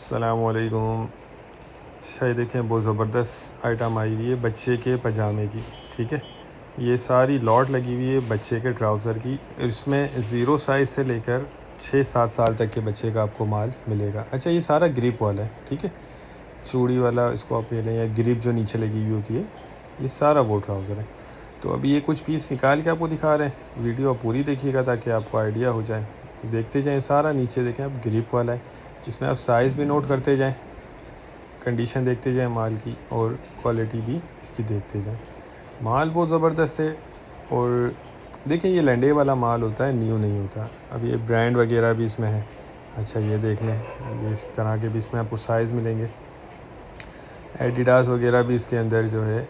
अस्सलामुअलैकुम। शायद देखें बहुत ज़बरदस्त आइटम आई हुई है बच्चे के पजामे की। ठीक है, ये सारी लॉट लगी हुई है बच्चे के ट्राउज़र की। इसमें ज़ीरो साइज़ से लेकर 6-7 साल तक के बच्चे का आपको माल मिलेगा। अच्छा, ये सारा ग्रिप वाला है। ठीक है, चूड़ी वाला इसको आप ले लें, या ग्रिप जो नीचे लगी हुई होती है, ये सारा वो ट्राउज़र है। तो अभी ये कुछ पीस निकाल के आपको दिखा रहे हैं। वीडियो आप पूरी देखिएगा ताकि आपको आइडिया हो जाए। देखते जाएँ, सारा नीचे देखें आप, ग्रिप वाला है। इसमें आप साइज़ भी नोट करते जाएं, कंडीशन देखते जाएं माल की, और क्वालिटी भी इसकी देखते जाएं। माल बहुत ज़बरदस्त है। और देखें, ये लंडे वाला माल होता है, न्यू नहीं होता। अब ये ब्रांड वगैरह भी इसमें है। अच्छा, ये देख लें, ये इस तरह के भी इसमें आपको साइज़ मिलेंगे। एडिडास वगैरह भी इसके अंदर जो है,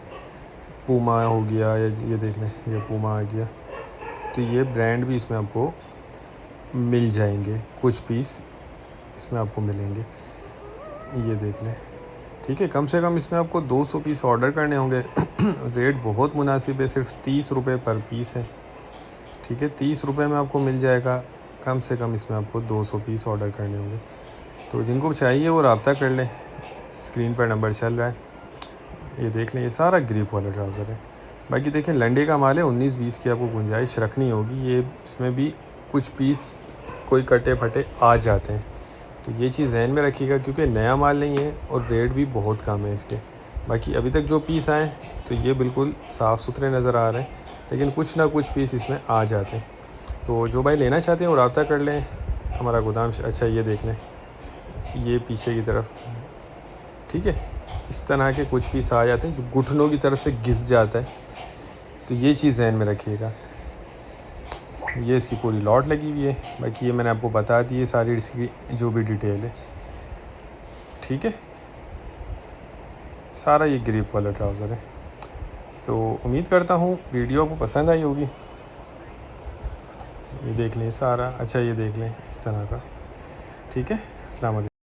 पूमा हो गया, या ये देख लें, ये पूमा आ गया। तो ये ब्रांड भी इसमें आपको मिल जाएंगे, कुछ पीस इसमें आपको मिलेंगे। ये देख लें। ठीक है, कम से कम इसमें आपको 200 पीस ऑर्डर करने होंगे। रेट बहुत मुनासिब है, सिर्फ 30 रुपये पर पीस है। ठीक है, 30 रुपये में आपको मिल जाएगा। कम से कम इसमें आपको 200 पीस ऑर्डर करने होंगे। तो जिनको चाहिए वो रब्ता कर लें, स्क्रीन पर नंबर चल रहा है। ये देख लें, ये सारा ग्रिप वाला ट्राउज़र है। बाकी देखें, लंडे का माल है, 19-20 की आपको गुंजाइश रखनी होगी। ये इसमें भी कुछ पीस कोई कटे फटे आ जाते हैं, तो ये चीज़ ज़हन में रखिएगा, क्योंकि नया माल नहीं है और रेट भी बहुत कम है इसके। बाकी अभी तक जो पीस आए तो ये बिल्कुल साफ़ सुथरे नज़र आ रहे हैं, लेकिन कुछ ना कुछ पीस इसमें आ जाते हैं। तो जो भाई लेना चाहते हैं वो रब्ता कर लें, हमारा गोदाम। अच्छा, ये देख लें, ये पीछे की तरफ। ठीक है, इस तरह के कुछ पीस आ जाते हैं जो घुटनों की तरफ से घिस जाता है, तो ये चीज़ ज़हन में रखिएगा। ये इसकी पूरी लॉट लगी हुई है। बाकी ये मैंने आपको बता दी है सारी इसकी जो भी डिटेल है। ठीक है, सारा ये ग्रिप वाला ट्राउज़र है। तो उम्मीद करता हूँ वीडियो आपको पसंद आई होगी। ये देख लें सारा। अच्छा, ये देख लें इस तरह का। ठीक है, अस्सलाम वालेकुम।